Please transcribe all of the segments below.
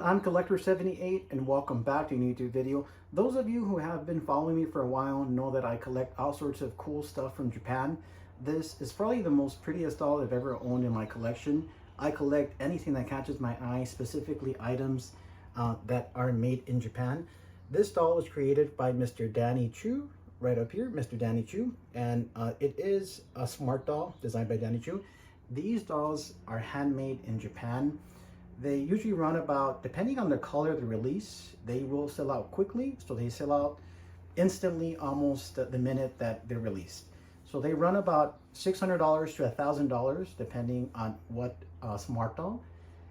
I'm Collector78 and welcome back to a new YouTube video. Those of you who have been following me for a while know that I collect all sorts of cool stuff from Japan. This is probably the most prettiest doll I've ever owned in my collection. I collect anything that catches my eye, specifically items that are made in Japan. This doll was created by Mr. Danny Chu, right up here, Mr. Danny Chu, and it is a smart doll designed by Danny Chu. These dolls are handmade in Japan. They usually run about, depending on the color of the release, they will sell out quickly. So they sell out instantly almost the minute that they're released. So they run about $600 to $1,000 depending on what smart doll.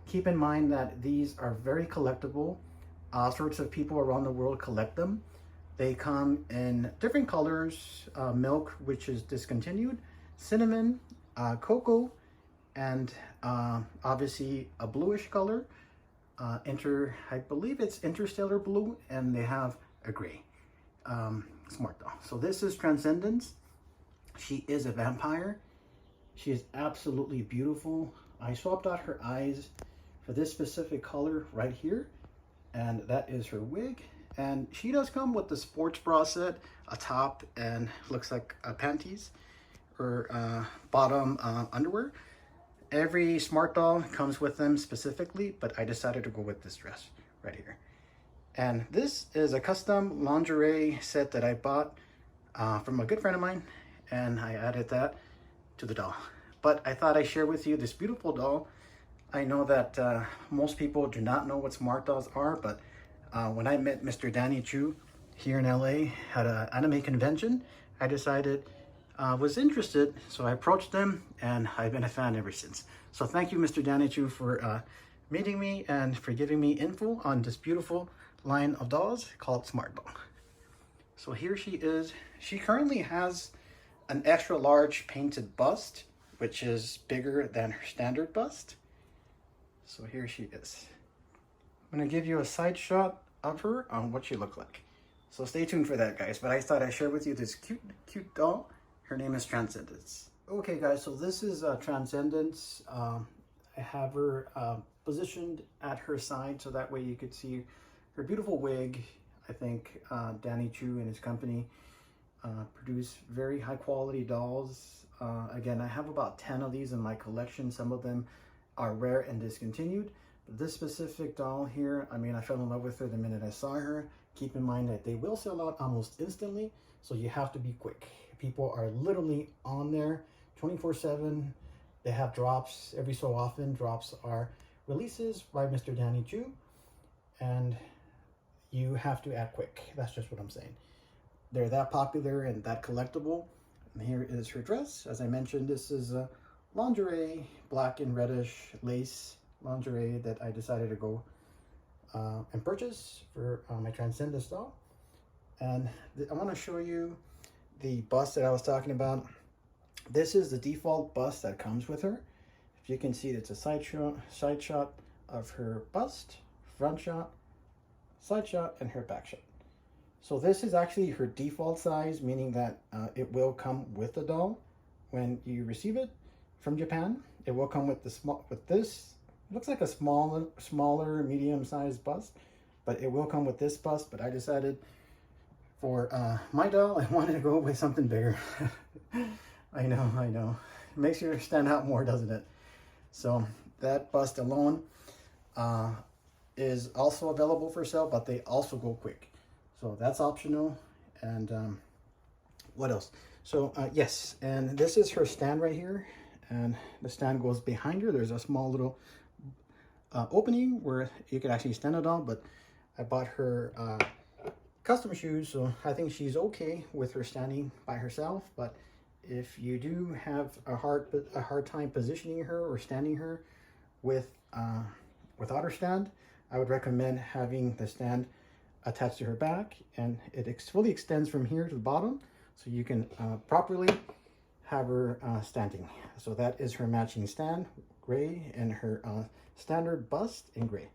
Keep in mind that these are very collectible. All sorts of people around the world collect them. They come in different colors, milk, which is discontinued, cinnamon, cocoa, and obviously a bluish color, I believe it's interstellar blue, and they have a gray smart doll. So this is Transcendence. She is a vampire. She is absolutely beautiful. I swapped out her eyes for this specific color right here, and that is her wig. And she does come with the sports bra set, a top, and looks like panties or bottom underwear. Every smart doll comes with them specifically, but I decided to go with this dress right here. And this is a custom lingerie set that I bought from a good friend of mine, and I added that to the doll. But I thought I'd share with you this beautiful doll. I know that most people do not know what smart dolls are, but when I met Mr. Danny Chu here in LA at an anime convention, I decided was interested, so I approached them, and I've been a fan ever since. So thank you, Mr. Danny Chu, for meeting me and for giving me info on this beautiful line of dolls called Smart Doll. So here she is. She currently has an extra large painted bust, which is bigger than her standard bust. So here she is. I'm gonna give you a side shot of her on what she looked like. So stay tuned for that, guys. But I thought I'd share with you this cute doll. Her name is Transcendence. Okay, guys, so this is Transcendence. I have her positioned at her side so that way you could see her beautiful wig. I think Danny Chu and his company produce very high quality dolls. Again, I have about 10 of these in my collection. Some of them are rare and discontinued. But this specific doll here, I mean, I fell in love with her the minute I saw her. Keep in mind that they will sell out almost instantly, so you have to be quick. People are literally on there 24/7. They have drops every so often. Drops are releases by Mr. Danny Chu, and you have to act quick. That's just what I'm saying. They're that popular and that collectible. And here is her dress. As I mentioned, this is a lingerie, black and reddish lace lingerie that I decided to go and purchase for my Transcendence doll. And I want to show you the bust that I was talking about. This is the default bust that comes with her. If you can see, it's a side shot of her bust, front shot, side shot, and her back shot. So this is actually her default size, meaning that it will come with the doll when you receive it from Japan. It will come with this. It looks like a smaller, medium-sized bust, but it will come with this bust. But I decided for my doll, I wanted to go with something bigger. I know. It makes you stand out more, doesn't it? So that bust alone is also available for sale, but they also go quick. So that's optional. And what else? So yes, and this is her stand right here. And the stand goes behind her. There's a small little opening where you can actually stand it on, but I bought her custom shoes, so I think she's okay with her standing by herself. But if you do have a hard time positioning her or standing her without her stand, I would recommend having the stand attached to her back, and it fully extends from here to the bottom, so you can properly have her standing. So that is her matching stand, gray, and her standard bust in gray.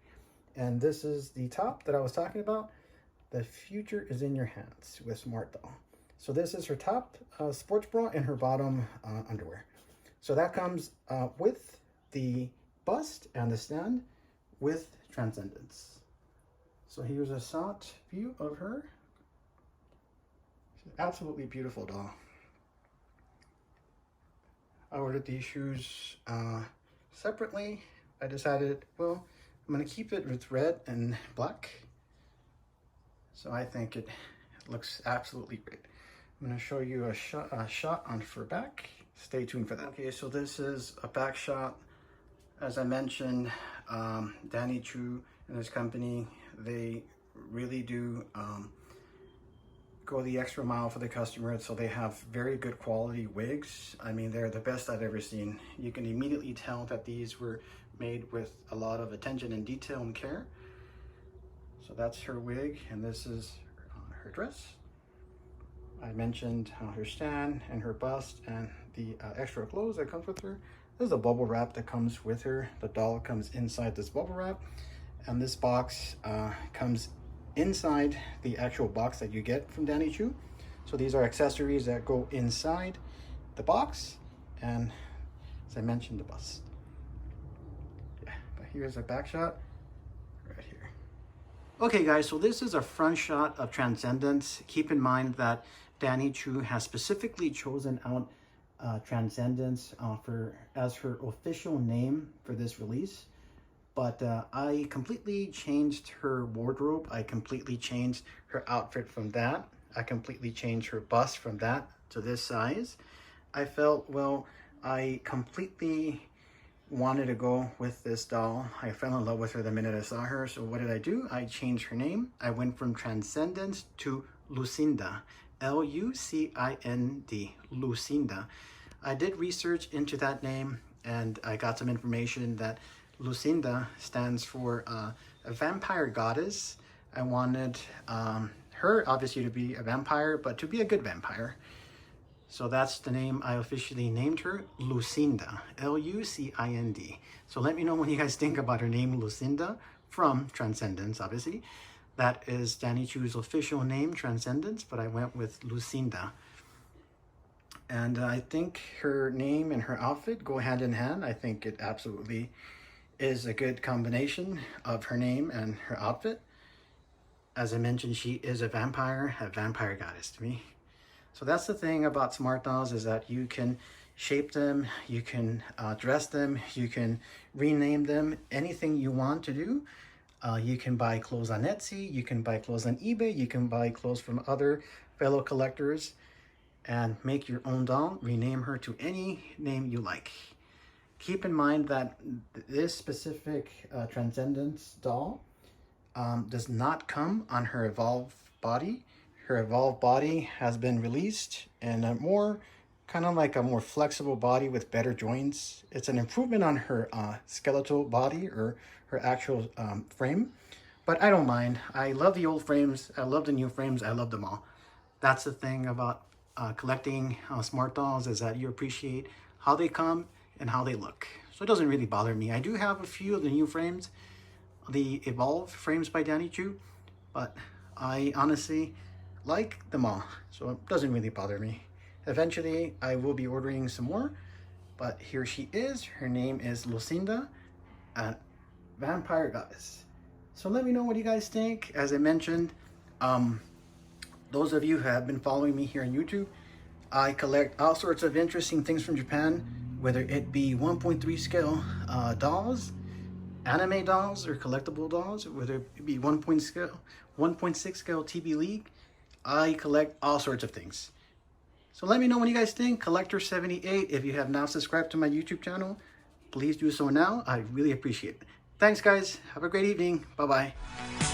And this is the top that I was talking about. The future is in your hands with Smart Doll. So this is her top sports bra and her bottom underwear. So that comes with the bust and the stand with Transcendence. So here's a shot view of her. She's an absolutely beautiful doll. I ordered these shoes separately. I decided, well, I'm going to keep it with red and black. So I think it looks absolutely great. I'm going to show you a shot on her back. Stay tuned for that. Okay, so this is a back shot. As I mentioned, Danny Chu and his company, they really do go the extra mile for the customer. So they have very good quality wigs. I mean, they're the best I've ever seen. You can immediately tell that these were made with a lot of attention and detail and care. So that's her wig, and this is her dress. I mentioned her stand and her bust and the extra clothes that comes with her. There's a bubble wrap that comes with her. The doll comes inside this bubble wrap, and this box comes inside the actual box that you get from Danny Chu. So these are accessories that go inside the box, and as I mentioned, the bust. Yeah, but here's a back shot right here. Okay guys, so this is a front shot of Transcendence. Keep in mind that Danny Chu has specifically chosen out Transcendence as her official name for this release. But I completely changed her wardrobe. I completely changed her outfit from that. I completely changed her bust from that to this size. I felt, well, I completely wanted to go with this doll. I fell in love with her the minute I saw her. So what did I do? I changed her name. I went from Transcendence to Lucinda. L-U-C-I-N-D, Lucinda. I did research into that name, and I got some information that Lucinda stands for a vampire goddess. I wanted her obviously to be a vampire, but to be a good vampire. So that's the name I officially named her, Lucinda, L-U-C-I-N-D. So let me know what you guys think about her name, Lucinda, from Transcendence, obviously. That is Danny Chu's official name, Transcendence, but I went with Lucinda. And I think her name and her outfit go hand in hand. I think it absolutely is a good combination of her name and her outfit. As I mentioned, she is a vampire goddess to me. So that's the thing about smart dolls, is that you can shape them, you can dress them, you can rename them, anything you want to do. You can buy clothes on Etsy, you can buy clothes on eBay, you can buy clothes from other fellow collectors and make your own doll, rename her to any name you like. Keep in mind that this specific Transcendence doll does not come on her Evolve body. Her Evolve body has been released in a more, kind of like a more flexible body with better joints. It's an improvement on her skeletal body, or her actual frame, but I don't mind. I love the old frames, I love the new frames, I love them all. That's the thing about collecting smart dolls, is that you appreciate how they come and how they look. So it doesn't really bother me. I do have a few of the new frames, the Evolve frames by Danny Chu, but I honestly like them all, so it doesn't really bother me. Eventually I will be ordering some more, but here she is. Her name is Lucinda, a vampire goddess. So let me know what you guys think. As I mentioned, those of you who have been following me here on YouTube, I collect all sorts of interesting things from Japan, whether it be 1.3 scale dolls, anime dolls, or collectible dolls, whether it be 1.6 scale TV League. I collect all sorts of things. So let me know what you guys think. Collector78, if you have not subscribed to my YouTube channel, please do so now. I really appreciate it. Thanks guys. Have a great evening. Bye-bye.